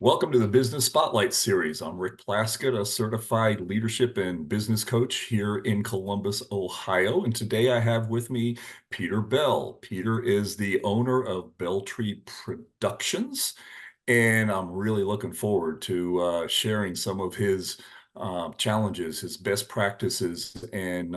Welcome to the Business Spotlight Series. I'm Rick Plaskett, a certified leadership and business coach here in Columbus, Ohio. And today I have with me Peter Bell. Peter is the owner of Belltree Productions, and I'm really looking forward to sharing some of his challenges, his best practices, and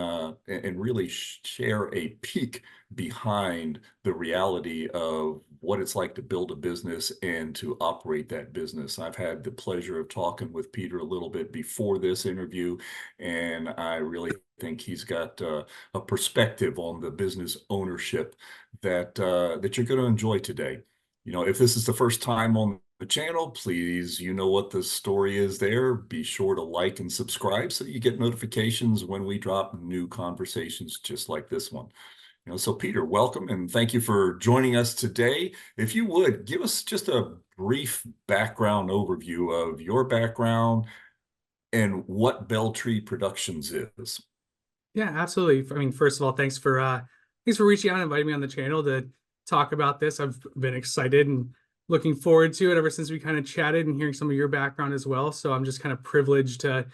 really share a peek behind the reality of what it's like to build a business and to operate that business. I've had the pleasure of talking with Peter a little bit before this interview, and I really think he's got a perspective on the business ownership that you're going to enjoy today. If this is the first time on the channel, please, you know what the story is there. Be sure to like and subscribe so you get notifications when we drop new conversations just like this one. So Peter, welcome and thank you for joining us today. If you would, give us just a brief background overview of your background and what Belltree Productions is. Yeah, absolutely. I mean, first of all, thanks for reaching out and inviting me on the channel to talk about this. I've been excited and looking forward to it ever since we kind of chatted and hearing some of your background as well. So I'm just kind of privileged to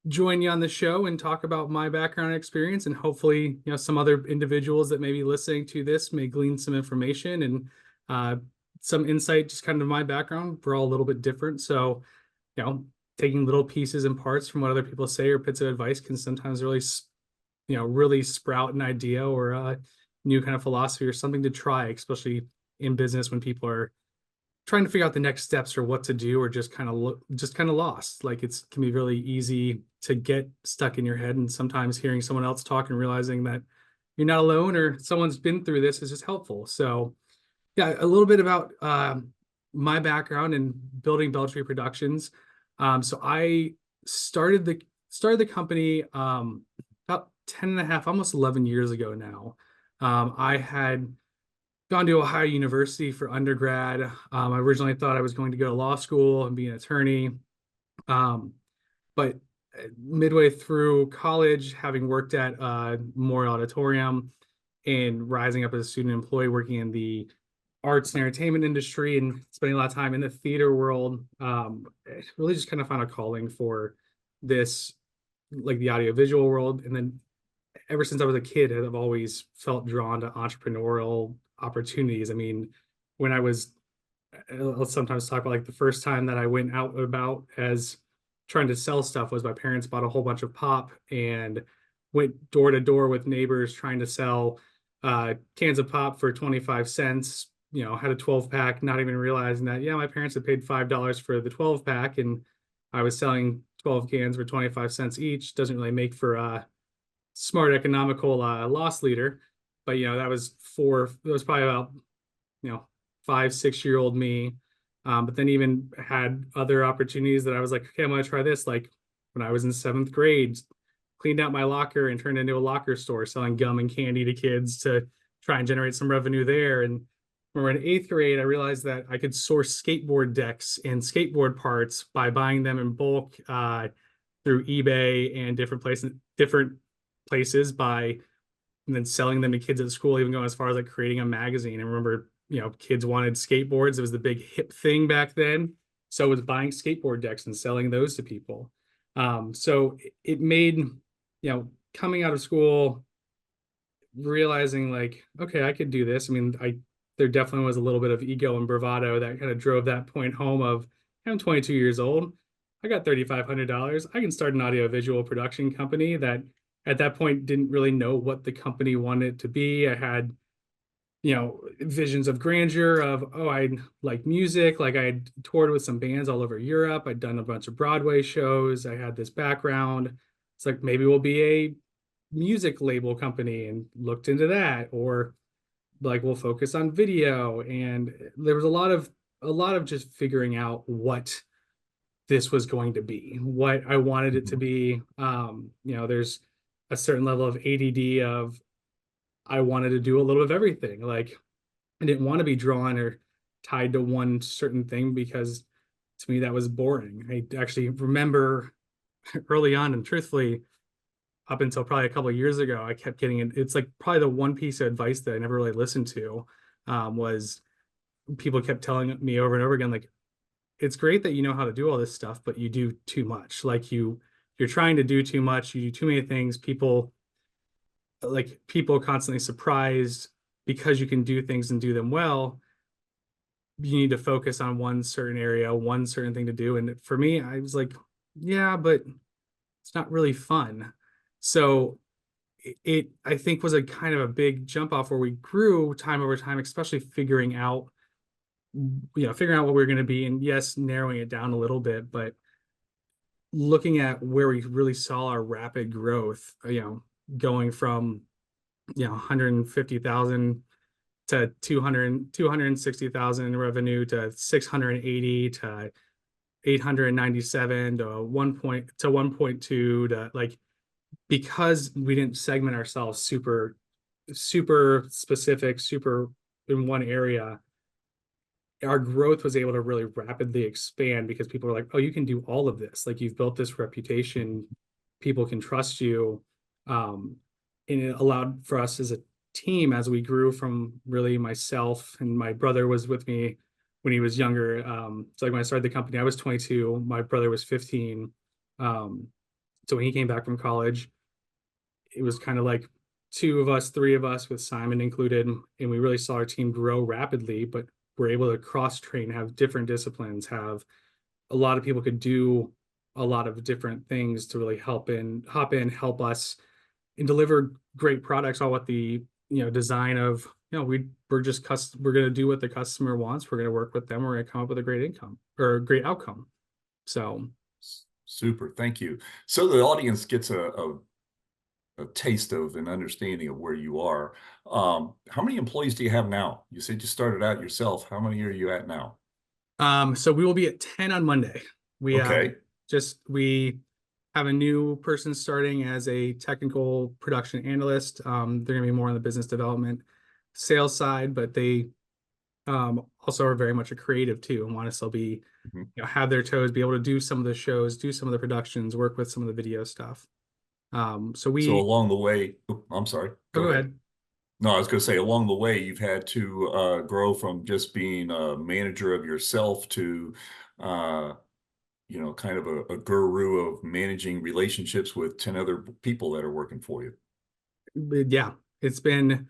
join you on the show and talk about my background and experience, and hopefully, some other individuals that may be listening to this may glean some information and uh, some insight, just kind of my background. We're all a little bit different. So, taking little pieces and parts from what other people say or bits of advice can sometimes really sprout an idea or a new kind of philosophy or something to try, especially in business when people are trying to figure out the next steps or what to do, or just kind of lost. Like it can be really easy to get stuck in your head, and sometimes hearing someone else talk and realizing that you're not alone or someone's been through this is just helpful. So yeah, a little bit about my background in building Belltree Productions. So I started the company about 10 and a half, almost 11 years ago now. I had gone to Ohio University for undergrad. I originally thought I was going to go to law school and be an attorney. Um, but midway through college, having worked at Memorial Auditorium and rising up as a student employee working in the arts and entertainment industry and spending a lot of time in the theater world, really just kind of found a calling for this, like the audiovisual world. And then ever since I was a kid, I've always felt drawn to entrepreneurial opportunities. I mean, when I was, I'll sometimes talk about like the first time that I went out about as trying to sell stuff was my parents bought a whole bunch of pop and went door to door with neighbors trying to sell cans of pop for 25 cents. Had a 12 pack, not even realizing that, yeah, my parents had paid $5 for the 12 pack and I was selling 12 cans for 25 cents each. Doesn't really make for smart economical loss leader. But that was probably about 5, 6 year old me. But then even had other opportunities that I was like, okay, I'm gonna try this. Like when I was in seventh grade, cleaned out my locker and turned into a locker store selling gum and candy to kids to try and generate some revenue there. And when we're in eighth grade, I realized that I could source skateboard decks and skateboard parts by buying them in bulk through eBay and different places by and then selling them to kids at school, even going as far as like creating a magazine. I remember, kids wanted skateboards. It was the big hip thing back then. So I was buying skateboard decks and selling those to people. So it made, coming out of school, realizing like, okay, I could do this. I mean, there definitely was a little bit of ego and bravado that kind of drove that point home of I'm 22 years old. I got $3,500. I can start an audiovisual production company that at that point didn't really know what the company wanted to be. I had, visions of grandeur of, oh, I like music. Like I had toured with some bands all over Europe. I'd done a bunch of Broadway shows. I had this background. It's like maybe we'll be a music label company and looked into that, or like we'll focus on video. And there was a lot of just figuring out what this was going to be, what I wanted it to be. There's a certain level of ADD of I wanted to do a little of everything. Like I didn't want to be drawn or tied to one certain thing because to me that was boring. I actually remember early on, and truthfully, up until probably a couple of years ago, I kept getting it. It's like probably the one piece of advice that I never really listened to was people kept telling me over and over again, like, it's great that you know how to do all this stuff, but you do too much. Like you're trying to do too much, you do too many things. People constantly surprised because you can do things and do them well. You need to focus on one certain area, one certain thing to do. And for me, I was like, yeah, but it's not really fun. So it I think was a kind of a big jump off where we grew time over time, especially figuring out what we are going to be, and yes, narrowing it down a little bit, but looking at where we really saw our rapid growth, going from 150,000 to 260,000 in revenue to 680 to 897 to 1.2 to like, because we didn't segment ourselves super specific, super in one area, our growth was able to really rapidly expand because people are like, oh, you can do all of this. Like, you've built this reputation, people can trust you. And it allowed for us as a team, as we grew from really myself and my brother was with me when he was younger. So like when I started the company, I was 22, my brother was 15. So when he came back from college, it was kind of like two of us, three of us with Simon included, and we really saw our team grow rapidly, but we're able to cross train, have different disciplines, have a lot of people could do a lot of different things to really hop in, help us and deliver great products, all with the design of we're going to do what the customer wants. We're going to work with them. We're going to come up with a great income or a great outcome. So Super, thank you. So the audience gets a taste of an understanding of where you are. How many employees do you have now? You said you started out yourself. How many are you at now? so we will be at 10 on Monday. Okay. We have a new person starting as a technical production analyst. They're going to be more on the business development sales side, but they also are very much a creative too, and want to still be, Mhm. have their toes, be able to do some of the shows, do some of the productions, work with some of the video stuff. So So we, along the way, I'm sorry, oh, go go ahead. ahead. No, I was going to say along the way, you've had to grow from just being a manager of yourself to, uh, kind of a guru of managing relationships with 10 other people that are working for you. Yeah, it's been,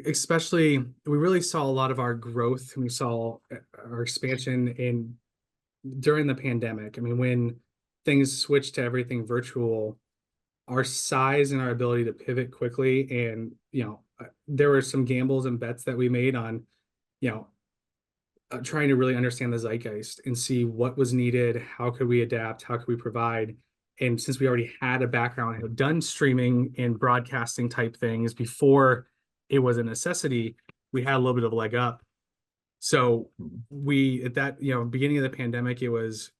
especially we really saw a lot of our growth and we saw our expansion in during the pandemic. I mean, when things switched to everything virtual, our size and our ability to pivot quickly, and there were some gambles and bets that we made on, you know, trying to really understand the zeitgeist and see what was needed, how could we adapt, how could we provide. And since we already had a background, had done streaming and broadcasting type things before it was a necessity, we had a little bit of a leg up. So Mhm. we, at that, beginning of the pandemic, it was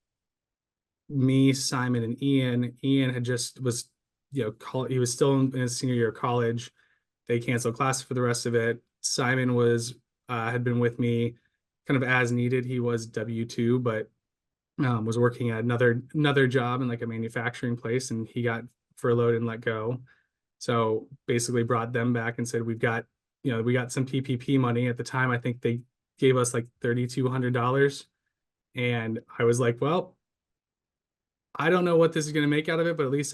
me, Simon, and Ian. Ian had just was, he was still in his senior year of college. They canceled classes for the rest of it. Simon was had been with me kind of as needed. He was W-2, but was working at another job in like a manufacturing place, and he got furloughed and let go. So basically brought them back and said, we got some PPP money at the time. I think they gave us like $3,200. And I was like, well, I don't know what this is going to make out of it, but at least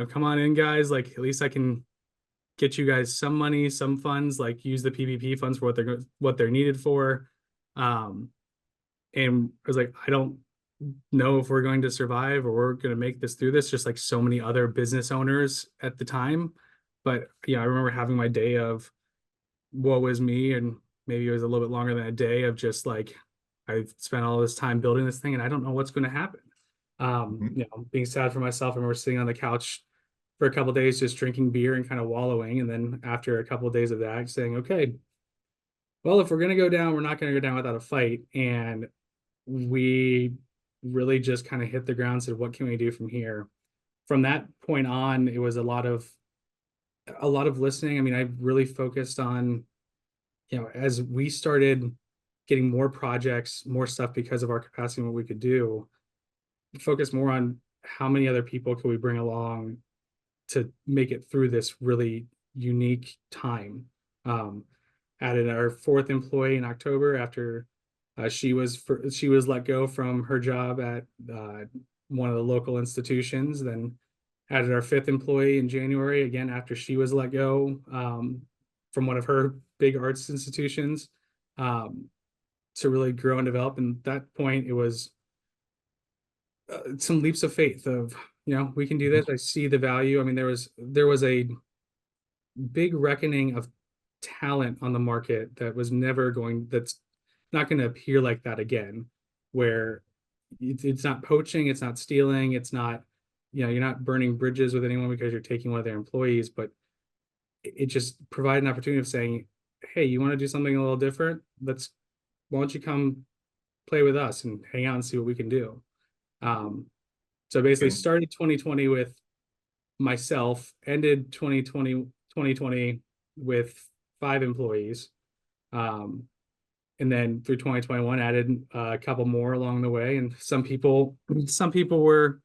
come on in, guys. Like, at least I can get you guys some money, some funds, like use the PPP funds for what they're needed for. Um, and I was like, I don't know if we're going to survive or we're going to make this through this, just like so many other business owners at the time. But I remember having my day of woe is me, and maybe it was a little bit longer than a day of just like, I've spent all this time building this thing and I don't know what's going to happen. Mhm. Being sad for myself. I remember sitting on the couch for a couple of days, just drinking beer and kind of wallowing. And then after a couple of days of that, saying, okay, well, if we're going to go down, we're not going to go down without a fight. And we really just kind of hit the ground, said, what can we do from here? From that point on, it was a lot of listening. I mean, I really focused on, as we started getting more projects, more stuff because of our capacity and what we could do, focus more on how many other people could we bring along to make it through this really unique time. Um, Added our fourth employee in October after She was let go from her job at one of the local institutions, then added our fifth employee in January, again after she was let go from one of her big arts institutions, um, to really grow and develop. And at that point, it was some leaps of faith of, we can do this. I see the value. I mean, there was a big reckoning of talent on the market that's not going to appear like that again, where it's not poaching, it's not stealing, it's not, you're not burning bridges with anyone because you're taking one of their employees, but it just provided an opportunity of saying, hey, you want to do something a little different? Why don't you come play with us and hang out and see what we can do? Um, so basically And started 2020 with myself, ended 2020 with 5 employees. Um, and then through 2021 added a couple more along the way. And some people were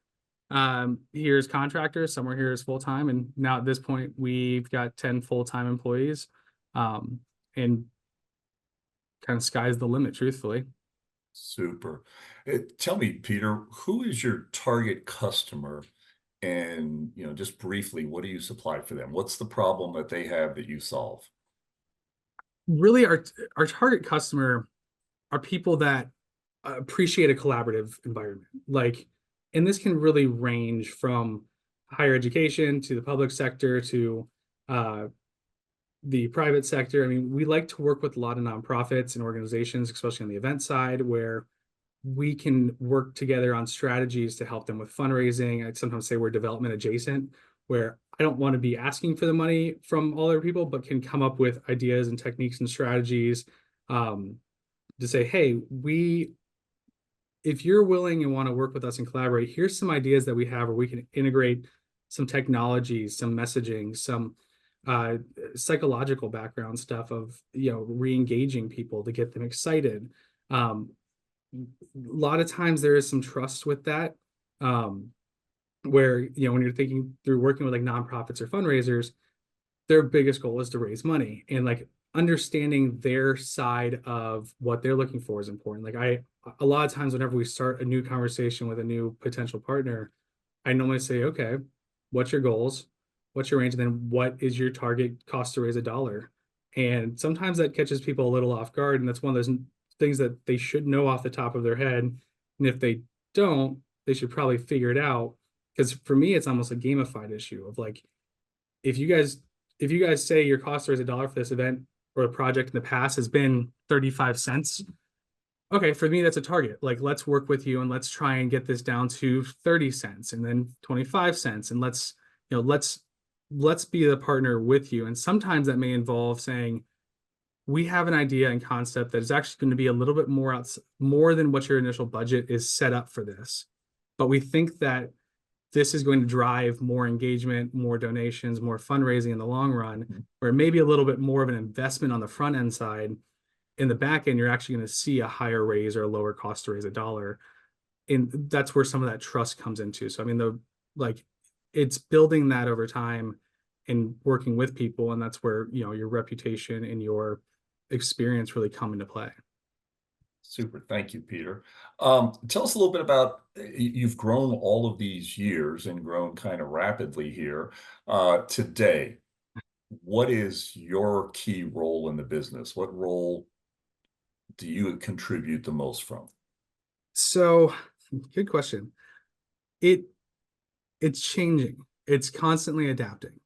here as contractors, some were here as full-time. And now at this point, we've got 10 full-time employees. And kind of sky's the limit, truthfully. super. Tell me, Peter, who is your target customer? And, just briefly, what do you supply for them? What's the problem that they have that you solve? Really, our target customer are people that appreciate a collaborative environment. And this can really range from higher education to the public sector to uh, the private sector. I mean, we like to work with a lot of nonprofits and organizations, especially on the event side, where we can work together on strategies to help them with fundraising. I'd sometimes say we're development adjacent, where I don't want to be asking for the money from all other people, but can come up with ideas and techniques and strategies um, to say, hey, if you're willing and want to work with us and collaborate, here's some ideas that we have where we can integrate some technologies, some messaging, some uh, psychological background stuff of, re-engaging people to get them excited. Um, a lot of times there is some trust with that, um, where, when you're thinking through working with like nonprofits or fundraisers, their biggest goal is to raise money, and like understanding their side of what they're looking for is important. A lot of times whenever we start a new conversation with a new potential partner, I normally say, okay, what's your goals, what's your range, and then what is your target cost to raise a dollar? And sometimes that catches people a little off guard, and that's one of those things that they should know off the top of their head. And if they don't, they should probably figure it out, because for me it's almost a gamified issue of like, if you guys if you guys say your cost is $1 for this event or a project in the past has been 35 cents, okay, for me that's a target. Like, let's work with you and let's try and get this down to 30 cents and then 25 cents, and let's be the partner with you. And sometimes that may involve saying, we have an idea and concept that is actually going to be a little bit more than what your initial budget is set up for this, but we think that this is going to drive more engagement, more donations, more fundraising in the long run, or maybe a little bit more of an investment on the front end side. In the back end, you're actually going to see a higher raise or a lower cost to raise a dollar. And that's where some of that trust comes into. So, I mean, it's building that over time and working with people. And that's where, your reputation and your experience really come into play. Super. Thank you, Peter. Tell us a little bit about you've grown all of these years and grown kind of rapidly here. Today, what is your key role in the business? What role do you contribute the most from? So, good question. It it's changing. It's constantly adapting.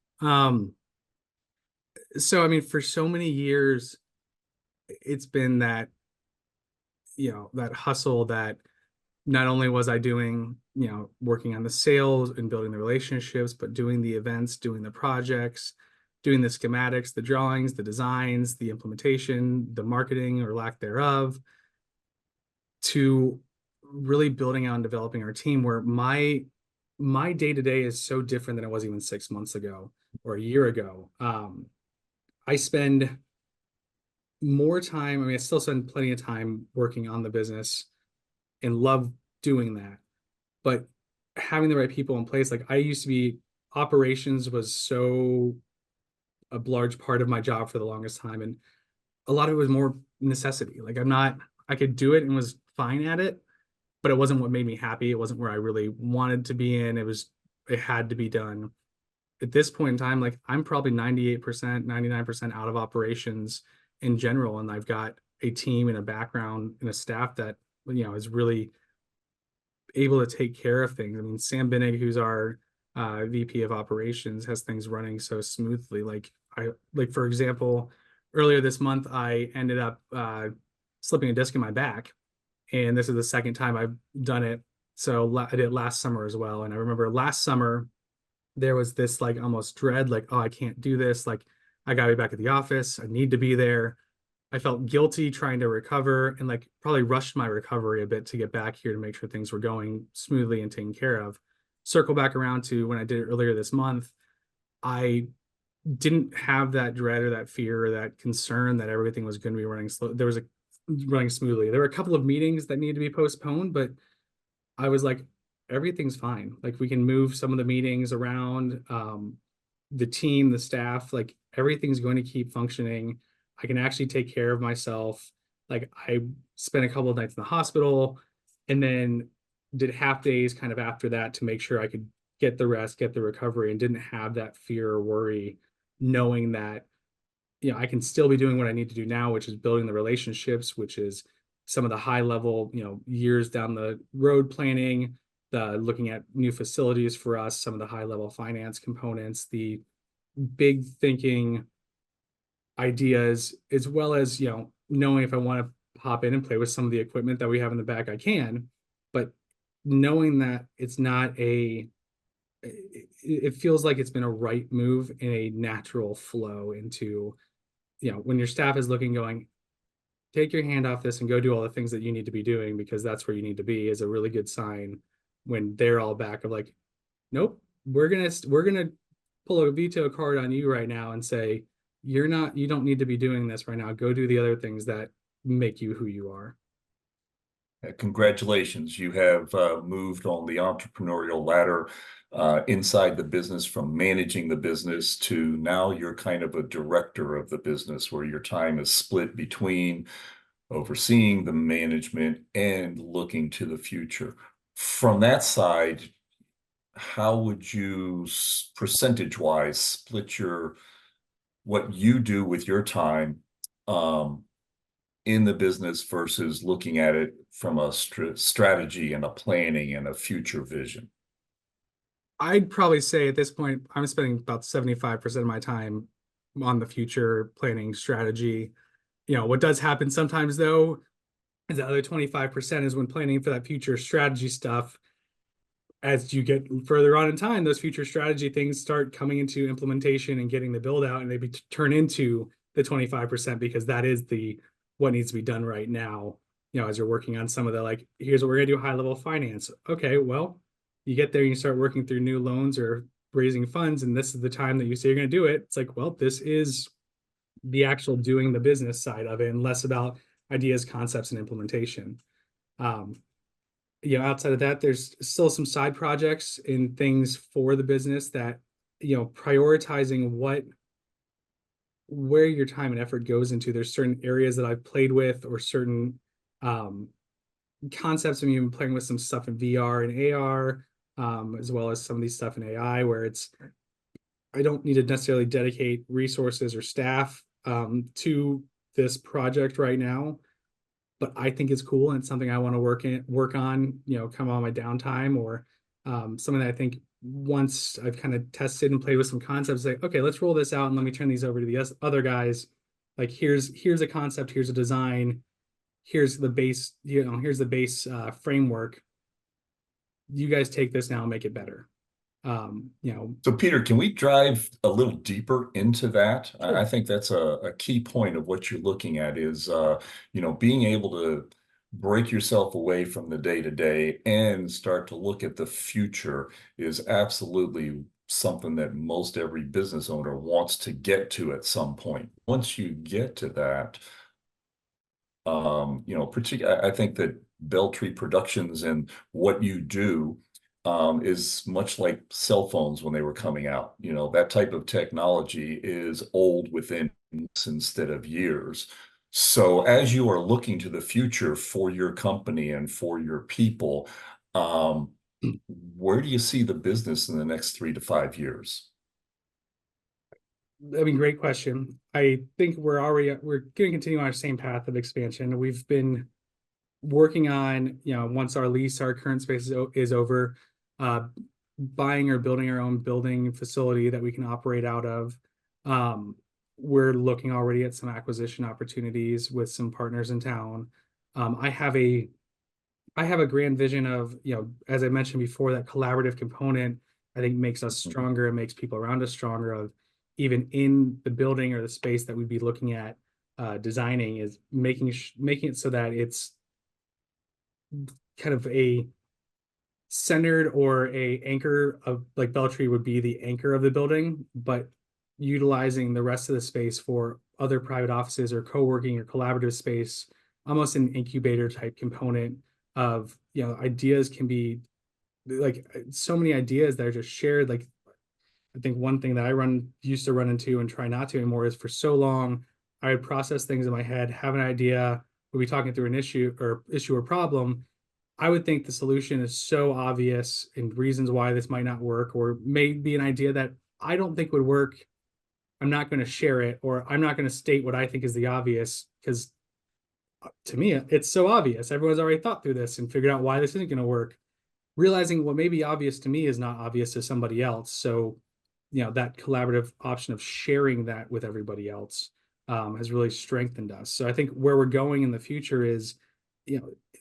So I mean, for so many years, it's been that, that hustle that not only was I doing, working on the sales and building the relationships, but doing the events, doing the projects, doing the schematics, the drawings, the designs, the implementation, the marketing or lack thereof, to really building out and developing our team, where my day-to-day is so different than it was even 6 months ago or a year ago. I spend more time, I mean, I still spend plenty of time working on the business and love doing that, but having the right people in place, like I used to be, operations was so a large part of my job for the longest time, and a lot of it was more necessity. Like, I could do it and was fine at it, but it wasn't what made me happy. It wasn't where I really wanted to be in. It had to be done. At this point in time, like I'm probably 98%, 99% out of operations in general. And I've got a team and a background and a staff that, is really able to take care of things. I mean, Sam Binnig, who's our VP of operations, has things running so smoothly. Like for example, earlier this month, I ended up slipping a disc in my back, and this is the second time I've done it. So I did it last summer as well. And I remember last summer there was this like almost dread, like, oh, I can't do this. Like I gotta be back at the office. I need to be there. I felt guilty trying to recover and like probably rushed my recovery a bit to get back here to make sure things were going smoothly and taken care of. Circle back around to when I did it earlier this month. I didn't have that dread or that fear or that concern that everything was going to be running slow. Running smoothly. There were a couple of meetings that needed to be postponed, but I was like, everything's fine. Like we can move some of the meetings around, the team, the staff, like everything's going to keep functioning. I can actually take care of myself. Like I spent a couple of nights in the hospital and then did half days kind of after that to make sure I could get the rest, get the recovery, and didn't have that fear or worry, knowing that I can still be doing what I need to do now, which is building the relationships, which is some of the high level, years down the road planning, the looking at new facilities for us, some of the high level finance components, the big thinking ideas, as well as, knowing if I want to hop in and play with some of the equipment that we have in the back, I can, but knowing that it's not it feels like it's been a right move in a natural flow into, when your staff is looking, going, take your hand off this and go do all the things that you need to be doing because that's where you need to be, is a really good sign when they're all back of like, nope, we're gonna pull a veto card on you right now and say, you don't need to be doing this right now. Go do the other things that make you who you are. Congratulations. You have moved on the entrepreneurial ladder inside the business from managing the business to now you're kind of a director of the business where your time is split between overseeing the management and looking to the future. From that side, how would you percentage-wise split what you do with your time um, in the business versus looking at it from a strategy and a planning and a future vision? I'd probably say at this point, I'm spending about 75% of my time on the future planning strategy. What does happen sometimes though is the other 25% is when planning for that future strategy stuff. As you get further on in time, those future strategy things start coming into implementation and getting the build out, and turn into the 25% because that is the what needs to be done right now. As you're working on some of the like, here's what we're gonna do, high level finance. Okay, well, you get there and you start working through new loans or raising funds, and this is the time that you say you're gonna do it. It's like, well, this is the actual doing the business side of it, and less about ideas, concepts, and implementation. Um, Outside of that, there's still some side projects and things for the business that, prioritizing where your time and effort goes into. There's certain areas that I've played with, or certain um, concepts. I'm even playing with some stuff in VR and AR, as well as some of these stuff in AI, where I don't need to necessarily dedicate resources or staff to this project right now, but I think it's cool and it's something I want to work on, come on my downtime, or something that I think once I've kind of tested and played with some concepts, like, okay, let's roll this out and let me turn these over to the other guys. Like here's a concept, here's a design, here's the base, here's the base framework. You guys take this now and make it better. Um, you know, So, Peter, can we drive a little deeper into that? I sure. think that's a key point of what you're looking at is, being able to break yourself away from the day to day and start to look at the future is absolutely something that most every business owner wants to get to at some point. Once you get to that, particularly, I think that Beltree Productions and what you do is much like cell phones when they were coming out. That type of technology is old within months instead of years. So as you are looking to the future for your company and for your people, um, where do you see the business in the next 3 to 5 years? I mean, great question. I think we're going to continue on our same path of expansion. We've been working on, once our current space is over, uh, buying or building our own building facility that we can operate out of. Um, we're looking already at some acquisition opportunities with some partners in town. I have a grand vision of, as I mentioned before, that collaborative component, I think, makes us stronger and makes people around us stronger, of even in the building or the space that we'd be looking at designing, is making it so that it's kind of a centered, or a anchor of, like, Beltree would be the anchor of the building, but utilizing the rest of the space for other private offices or co-working or collaborative space, almost an incubator type component of, ideas can be, like, so many ideas that are just shared. Like, I think one thing that used to run into and try not to anymore is, for so long I would process things in my head, have an idea, we'll be talking through an issue or problem. I would think the solution is so obvious and reasons why this might not work, or may be an idea that I don't think would work. I'm not going to share it, or I'm not going to state what I think is the obvious, because to me, it's so obvious. Everyone's already thought through this and figured out why this isn't going to work. Realizing what may be obvious to me is not obvious to somebody else. So, that collaborative option of sharing that with everybody else has really strengthened us. So I think where we're going in the future is,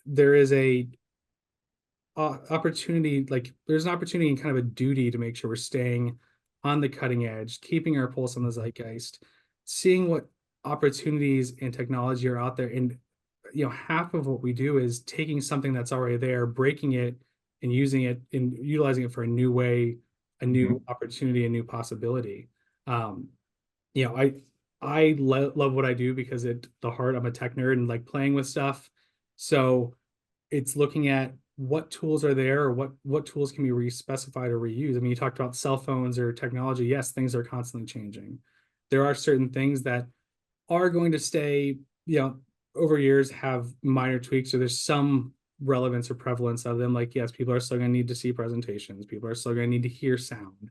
there is a opportunity, like, there's an opportunity and kind of a duty to make sure we're staying on the cutting edge, keeping our pulse on the zeitgeist, seeing what opportunities and technology are out there. And, half of what we do is taking something that's already there, breaking it, and using it and utilizing it for a new way, a new Mhm. opportunity, a new possibility. Um, I love what I do, because at the heart, I'm a tech nerd and like playing with stuff. So it's looking at what tools are there, or what tools can be re-specified or reused. I mean, you talked about cell phones or technology. Yes, things are constantly changing. There are certain things that are going to stay, over years, have minor tweaks, or there's some relevance or prevalence of them. Like, yes, people are still going to need to see presentations. People are still going to need to hear sound.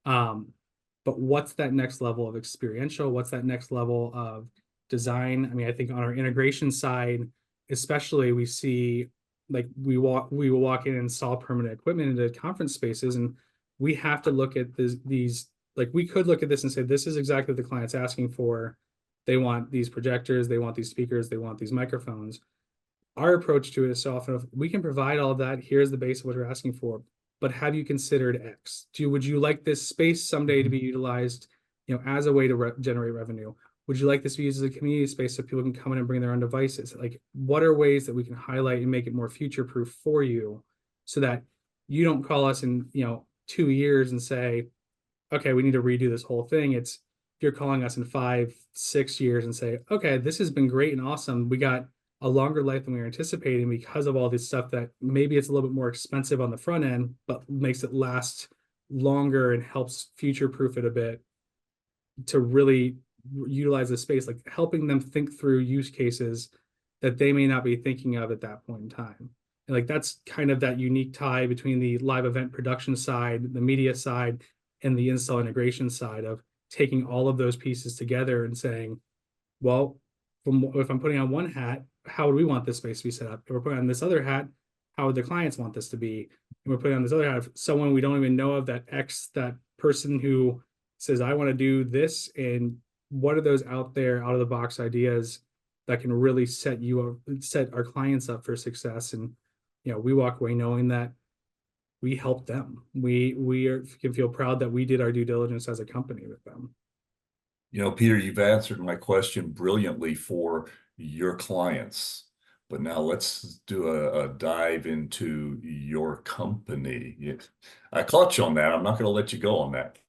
Um, but what's that next level of experiential? What's that next level of design? I mean, I think on our integration side, especially, we see, like, we will walk in and install permanent equipment into conference spaces, and we have to look at these, like, we could look at this and say, this is exactly what the client's asking for. They want these projectors, they want these speakers, they want these microphones. Our approach to it is, so often, if we can provide all of that, here's the base of what you're asking for, but have you considered X? Would you like this space someday to be utilized, as a way to generate revenue? Would you like this to be used as a community space so people can come in and bring their own devices? Like, what are ways that we can highlight and make it more future proof for you, so that you don't call us in, 2 years and say, okay, we need to redo this whole thing. It's, if you're calling us in 5, 6 years and say, okay, this has been great and awesome. We got a longer life than we were anticipating, because of all this stuff that maybe it's a little bit more expensive on the front end, but makes it last longer and helps future proof it a bit, to really utilize the space, like helping them think through use cases that they may not be thinking of at that point in time. And, like, that's kind of that unique tie between the live event production side, the media side, and the install integration side, of taking all of those pieces together and saying, well, if I'm putting on one hat, how would we want this space to be set up? If we're putting on this other hat, how would the clients want this to be? And we're putting on this other hat, someone we don't even know of, that person who says, I want to do this. And what are those out there, out of the box ideas that can really set our clients up for success? And, we walk away knowing that we helped them. Can feel proud that we did our due diligence as a company with them. Peter, you've answered my question brilliantly for your clients, but now let's do a dive into your company. I caught you on that. I'm not going to let you go on that.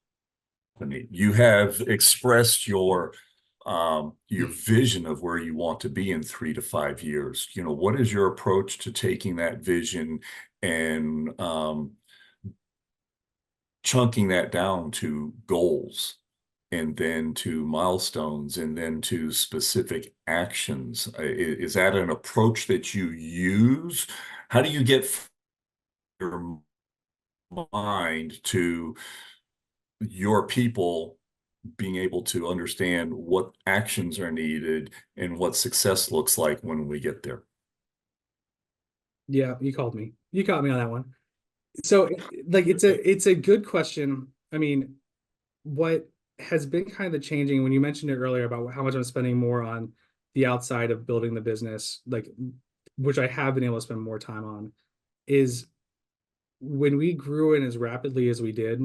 You have expressed your vision of where you want to be in 3 to 5 years. What is your approach to taking that vision and chunking that down to goals and then to milestones and then to specific actions. Is that an approach that you use? How do you get your mind to your people being able to understand what actions are needed and what success looks like when we get there? Yeah, you called me. You caught me on that one. So like it's a good question. I mean, what has been kind of the changing when you mentioned it earlier about how much I'm spending more on the outside of building the business, like which I have been able to spend more time on, is when we grew in as rapidly as we did,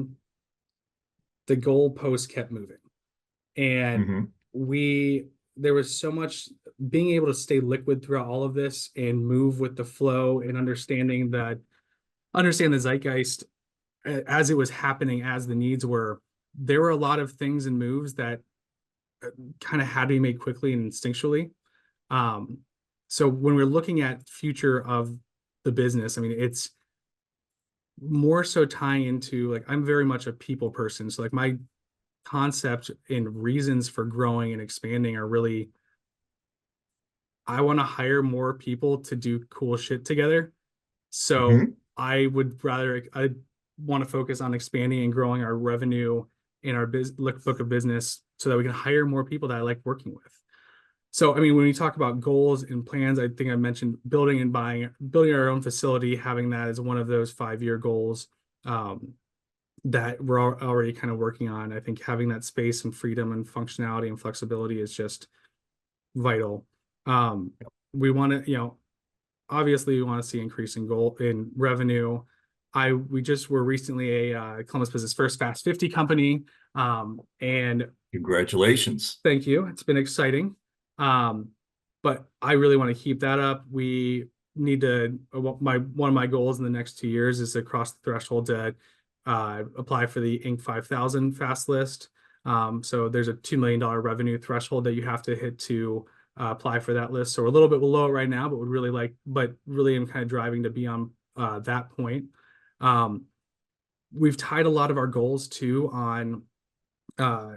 the goalpost kept moving. And Hmm. we there was so much being able to stay liquid throughout all of this and move with the flow and understand the zeitgeist as it was happening, as the needs were. There were a lot of things and moves that kind of had to be made quickly and instinctually. Um, so when we're looking at future of the business, I mean, it's more so tying into like I'm very much a people person. So like my concept and reasons for growing and expanding are really I want to hire more people to do cool shit together. So Hmm. I want to focus on expanding and growing our revenue in our book of business so that we can hire more people that I like working with. So, I mean, when we talk about goals and plans, I think I mentioned building our own facility, having that as one of those 5-year goals um, that we're already kind of working on. I think having that space and freedom and functionality and flexibility is just vital. Um, we want to, obviously we want to see increase in goal in revenue. We just were recently a Columbus Business First Fast 50 company. And Congratulations. thank you. It's been exciting. Um, but I really want to keep that up. We need to one of my goals in the next 2 years is to cross the threshold to apply for the Inc. 5000 fast list. So there's a $2 million revenue threshold that you have to hit to apply for that list. So we're a little bit below it right now, but really am kind of driving to be on that point. Um, we've tied a lot of our goals too on uh,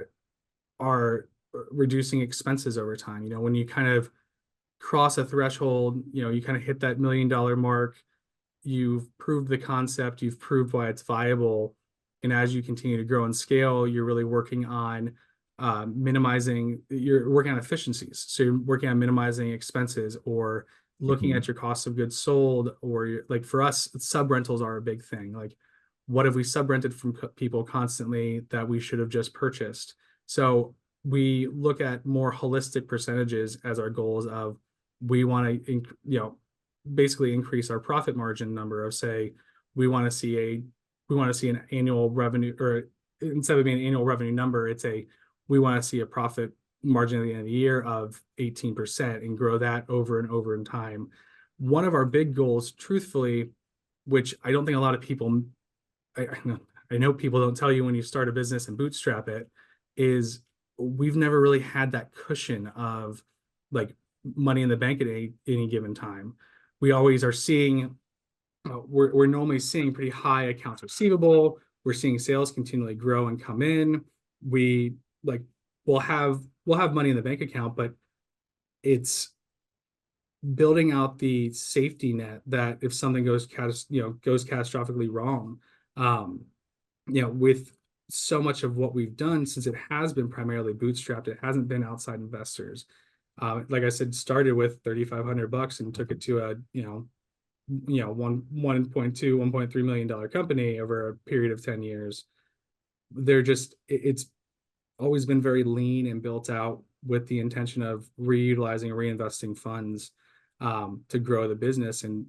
our reducing expenses over time. When you kind of cross a threshold, you kind of hit that $1 million mark, you've proved the concept, you've proved why it's viable. And as you continue to grow and scale, you're really working on you're working on efficiencies. So you're working on minimizing expenses or looking Hmm. at your cost of goods sold, or like for us, sub rentals are a big thing. Like, what have we sub rented from people constantly that we should have just purchased? So we look at more holistic percentages as our goals of we want to, basically increase our profit margin number of say we want to see a we want to see an annual revenue, or instead of being an annual revenue number, it's a we want to see a profit margin at the end of the year of 18% and grow that over and over in time. One of our big goals, truthfully, which I don't think a lot of people I, I know people don't tell you when you start a business and bootstrap it, is we've never really had that cushion of like money in the bank at any given time. We always are seeing, we're normally seeing pretty high accounts receivable. We're seeing sales continually grow and come in. We like we'll have money in the bank account, but it's building out the safety net that if something goes catastrophically wrong, um, with so much of what we've done, since it has been primarily bootstrapped, it hasn't been outside investors. Like I said, started with $3,500 and took it to a $1.2 $1.3 million company over a period of 10 years. It's always been very lean and built out with the intention of reutilizing and reinvesting funds to grow the business and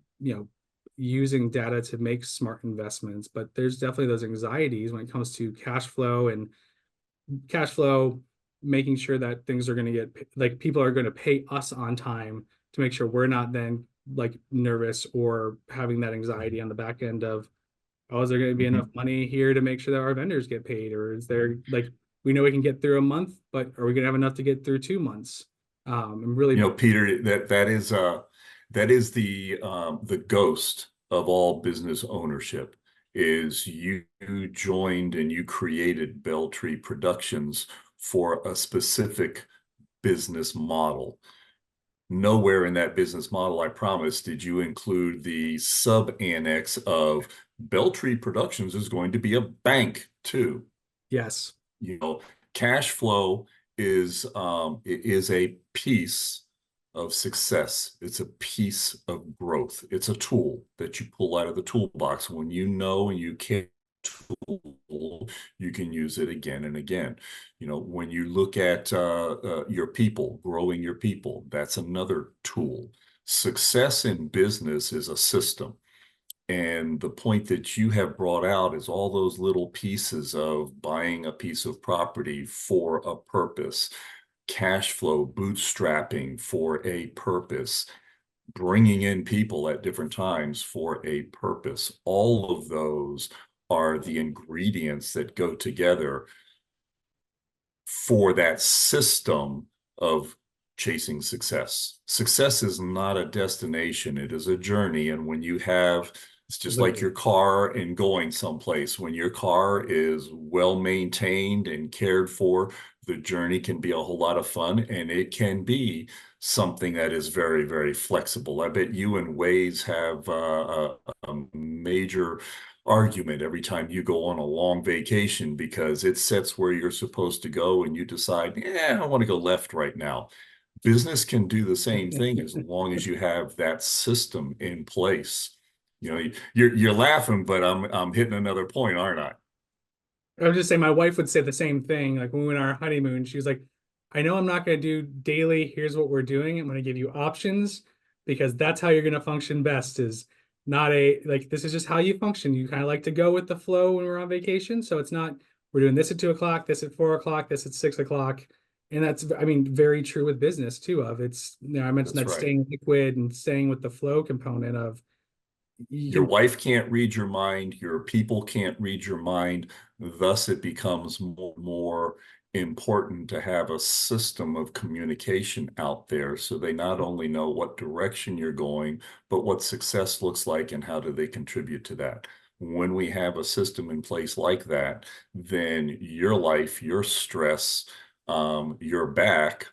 using data to make smart investments. But there's definitely those anxieties when it comes to cash flow, making sure that things are going to get like people are going to pay us on time to make sure we're not then like nervous or having that anxiety on the back end of, oh, is there going to be enough Hmm. money here to make sure that our vendors get paid? Or is there like, we know we can get through a month, but are we going to have enough to get through 2 months? And really, Peter, that is the ghost of all business ownership is you joined and you created Bell Tree Productions for a specific business model. Nowhere in that business model, I promise, did you include the sub-annex of Beltree Productions is going to be a bank too. Yes. You know, cash flow is a piece of success. It's a piece of growth. It's a tool that you pull out of the toolbox. When you know and you can tool, you can use it again and again. You know, when you look at your people, growing your people, that's another tool. Success in business is a system. And the point that you have brought out is all those little pieces of buying a piece of property for a purpose, cash flow, bootstrapping for a purpose, bringing in people at different times for a purpose. All of those are the ingredients that go together for that system of chasing success. Success is not a destination, it is a journey. And when you have, it's just like Absolutely. your car and going someplace, when your car is well maintained and cared for, the journey can be a whole lot of fun, and it can be something that is very, very flexible. I bet you and Waze have a major argument every time you go on a long vacation because it sets where you're supposed to go and you decide, yeah, I want to go left right now. Business can do the same thing as long as you have that system in place. You know, you're laughing, but I'm hitting another point, aren't I? I would just say my wife would say the same thing. Like when we went on our honeymoon, she was like, I know I'm not going to do daily. Here's what we're doing. I'm going to give you options because that's how you're going to function best is not a like this is just how you function. You kind of like to go with the flow when we're on vacation. So it's not we're doing this at 2 o'clock, this at 4 o'clock, this at 6 o'clock. And that's I mean, very true with business too, of it's I mentioned That's that right. staying liquid and staying with the flow component of you Your can wife can't read your mind, your people can't read your mind. Thus, it becomes more important to have a system of communication out there so they not only know what direction you're going, but what success looks like and how do they contribute to that. When we have a system in place like that, then your life, your stress, your back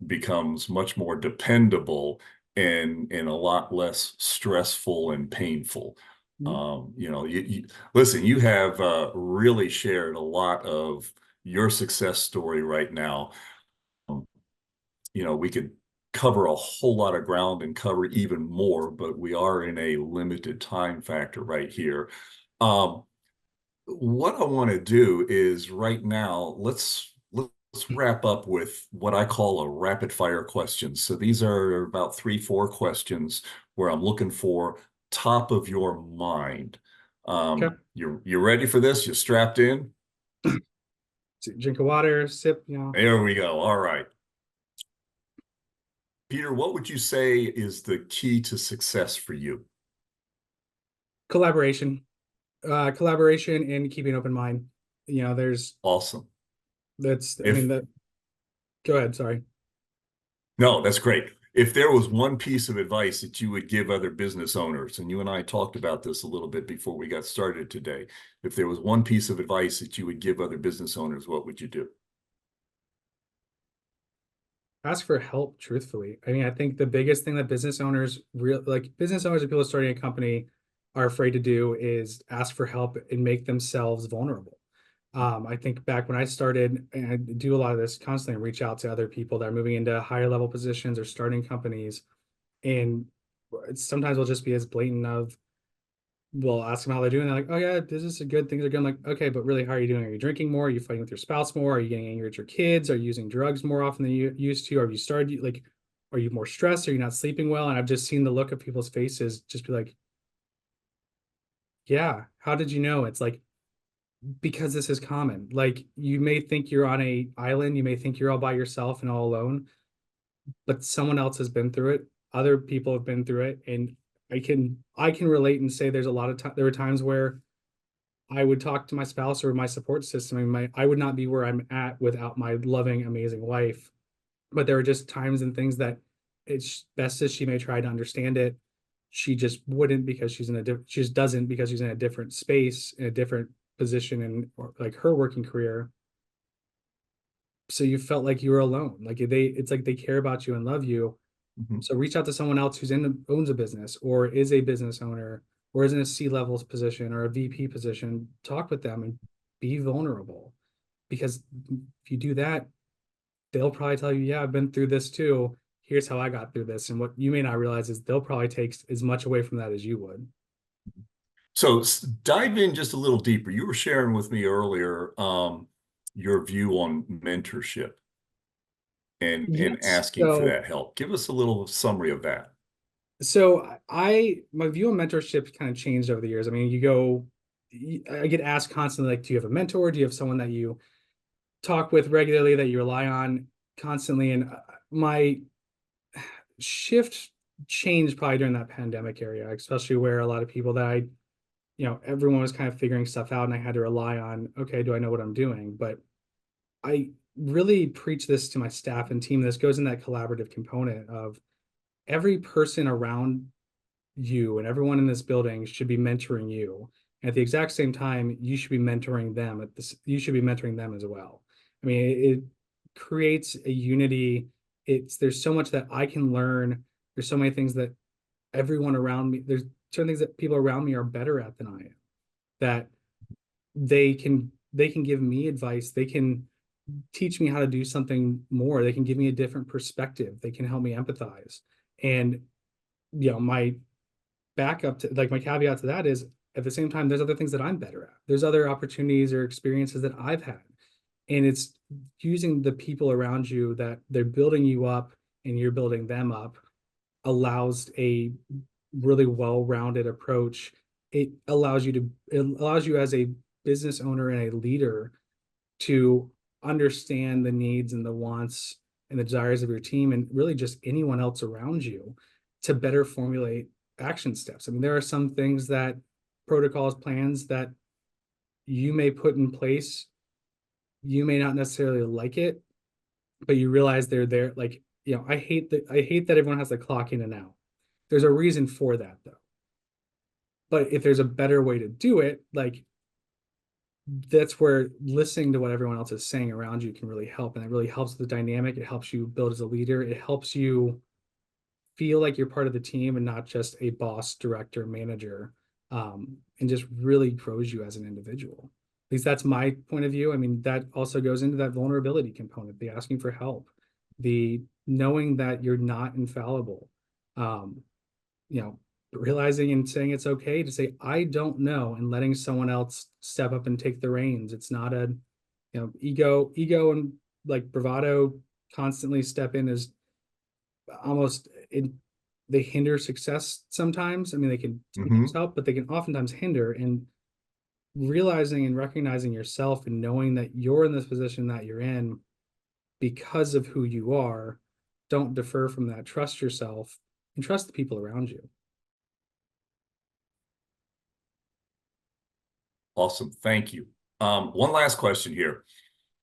becomes much more dependable and a lot less stressful and painful. You know, listen, you have really shared a lot of your success story right now. Um, you know, we could cover a whole lot of ground and cover even more, but we are in a limited time factor right here. Um, what I want to do is right now, let's wrap up with what I call a rapid fire questions. So these are about 3, 4 questions where I'm looking for top of your mind. okay. You ready for this? You strapped in? Drink of water, sip. There we go. All right. Peter, what would you say is the key to success for you? Collaboration. Collaboration and keeping an open mind. There's Awesome. that's I mean If that go ahead, sorry. No, that's great. If there was one piece of advice that you would give other business owners, and you and I talked about this a little bit before we got started today, if there was one piece of advice that you would give other business owners, what would you do? Ask for help, truthfully. I mean, I think the biggest thing that business owners and people starting a company are afraid to do is ask for help and make themselves vulnerable. I think back when I started, and I do a lot of this constantly, reach out to other people that are moving into higher level positions or starting companies, and sometimes will just be as blatant of we'll ask them how they're doing. They're like, oh yeah, business is good. Things are good. I'm like, okay, but really, how are you doing? Are you drinking more? Are you fighting with your spouse more? Are you getting angry at your kids? Are you using drugs more often than you used to? Have you started like, are you more stressed? Are you not sleeping well? And I've just seen the look of people's faces just be like, yeah, how did you know? It's like, because this is common. Like you may think you're on a island, you may think you're all by yourself and all alone, but someone else has been through it. Other people have been through it. And I can relate and say there's a lot of time there were times where I would talk to my spouse or my support system, and I would not be where I'm at without my loving, amazing wife. But there are just times and things that it's best as she may try to understand it, she just wouldn't because she just doesn't because she's in a different space, in a different position in or like her working career. so you felt like you were alone. Like it's like they care about you and love you. Mhm. So reach out to someone else owns a business or is a business owner or is in a C-level position or a VP position. Talk with them and be vulnerable, because if you do that, they'll probably tell you, yeah, I've been through this too. Here's how I got through this. And what you may not realize is they'll probably take as much away from that as you would. So dive in just a little deeper. You were sharing with me earlier your view on mentorship and Yes. asking for that help. Give us a little summary of that. So my view on mentorship kind of changed over the years. I mean, I get asked constantly, like, do you have a mentor? Do you have someone that you talk with regularly, that you rely on constantly? And my shift changed probably during that pandemic area, especially where a lot of people that everyone was kind of figuring stuff out and I had to rely on, okay, do I know what I'm doing? But I really preach this to my staff and team. This goes in that collaborative component of every person around you and everyone in this building should be mentoring you. And at the exact same time, you should be mentoring them you should be mentoring them as well. I mean, it creates a unity. There's so much that I can learn. There's so many things that there's certain things that people around me are better at than I am, that they can give me advice. They can teach me how to do something more. They can give me a different perspective. They can help me empathize. And my backup to, like, my caveat to that is, at the same time, there's other things that I'm better at. There's other opportunities or experiences that I've had. And it's using the people around you, that they're building you up and you're building them up, allows a really well-rounded approach. It allows you as a business owner and a leader to understand the needs and the wants and the desires of your team and really just anyone else around you, to better formulate action steps. I mean, there are some things that protocols, plans that you may put in place, you may not necessarily like it, but you realize they're there. Like, I hate that everyone has to clock in and out. There's a reason for that though. But if there's a better way to do it, like, that's where listening to what everyone else is saying around you can really help. And it really helps the dynamic. It helps you build as a leader. It helps you feel like you're part of the team and not just a boss, director, manager, and just really grows you as an individual. At least that's my point of view. I mean, that also goes into that vulnerability component, the asking for help, the knowing that you're not infallible, um, realizing and saying it's okay to say, I don't know, and letting someone else step up and take the reins. It's not a, ego and like bravado constantly step in as almost they hinder success sometimes. I mean, they can sometimes Mhm. help, but they can oftentimes hinder. And realizing and recognizing yourself and knowing that you're in this position that you're in because of who you are, don't defer from that. Trust yourself and trust the people around you. Awesome. Thank you. One last question here.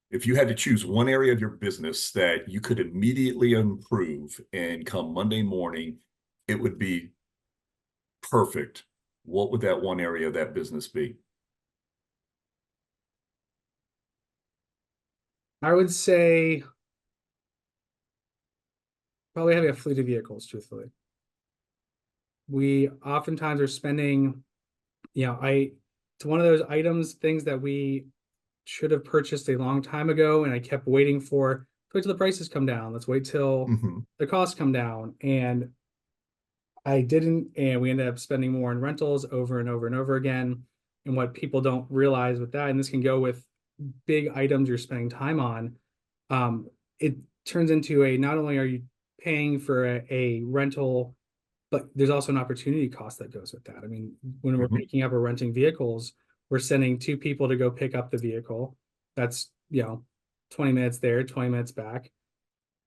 If you had to choose one area of your business that you could immediately improve and come Monday morning, it would be perfect. What would that one area of that business be? I would say probably having a fleet of vehicles, truthfully. We oftentimes are spending, it's one of those things that we should have purchased a long time ago, and I kept wait till the prices come down. Let's wait till Mhm. the costs come down. And I didn't, and we ended up spending more in rentals over and over and over again. And what people don't realize with that, and this can go with big items you're spending time on, it turns into not only are you paying for a rental, but there's also an opportunity cost that goes with that. I mean, when we're Mhm. picking up or renting vehicles, we're sending two people to go pick up the vehicle. That's, 20 minutes there, 20 minutes back.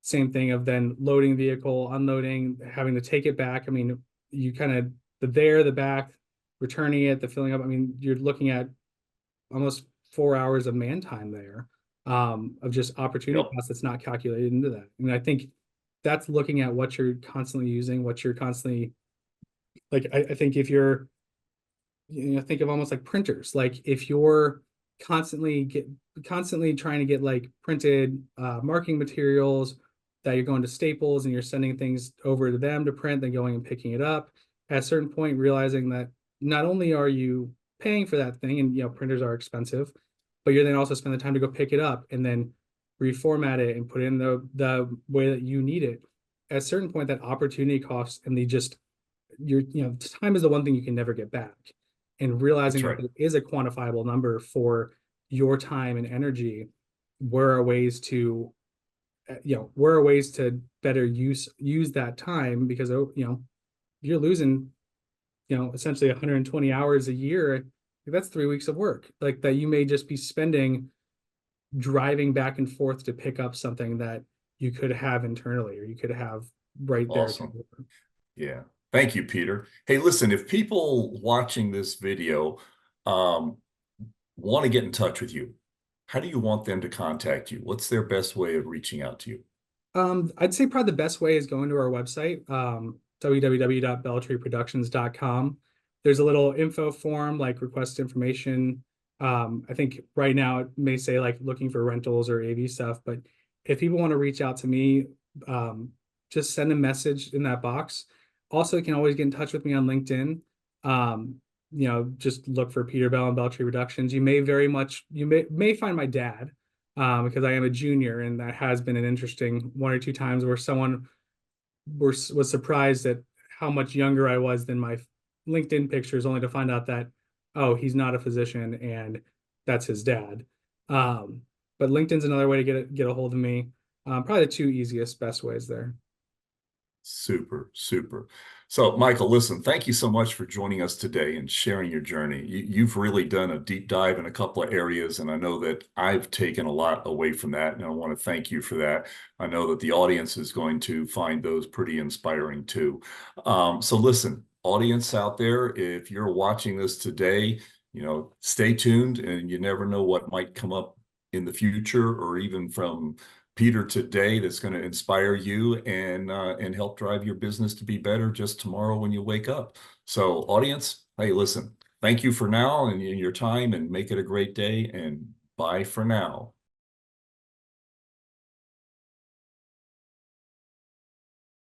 Same thing of then loading vehicle, unloading, having to take it back. I mean, you kind of the back, returning it, the filling up. I mean, you're looking at almost 4 hours of man time there, of just opportunity Yep. cost that's not calculated into that. And I think that's looking at what you're constantly using, what you're constantly, like, I think if you're, think of almost like printers. Like, if you're constantly constantly trying to get like printed marketing materials that you're going to Staples and you're sending things over to them to print, then going and picking it up. At a certain point, realizing that not only are you paying for that thing, and printers are expensive, but you're then also spend the time to go pick it up and then reformat it and put it in the way that you need it. At a certain point, that opportunity cost and the just your time is the one thing you can never get back. And realizing That's that right. there is a quantifiable number for your time and energy, where are ways to where are ways to better use that time, because you're losing essentially 120 hours a year. That's 3 weeks of work like that you may just be spending driving back and forth to pick up something that you could have internally or you could have right there to Awesome. Yeah. Thank you, Peter. Hey, listen, if people watching this video um, want to get in touch with you, how do you want them to contact you? What's their best way of reaching out to you? I'd say probably the best way is going to our website, www.belletreeproductions.com. There's a little info form, like request information. I think right now it may say like looking for rentals or AV stuff, but if people want to reach out to me, um, just send a message in that box. Also, you can always get in touch with me on LinkedIn. Um, just look for Peter Bell and Belletry Productions. You may find my dad, because I am a junior, and that has been an interesting one or two times where someone was surprised at how much younger I was than my LinkedIn pictures, only to find out that, oh, he's not a physician and that's his dad. Um, but LinkedIn's another way to get a hold of me. Probably the two easiest, best ways there. Super, super. So, Michael, listen, thank you so much for joining us today and sharing your journey. You've really done a deep dive in a couple of areas, and I know that I've taken a lot away from that, and I want to thank you for that. I know that the audience is going to find those pretty inspiring too. So, listen, audience out there, if you're watching this today, stay tuned, and you never know what might come up in the future or even from Peter today that's going to inspire you and help drive your business to be better just tomorrow when you wake up. So, audience, hey, listen, thank you for now and your time, and make it a great day. And bye for now.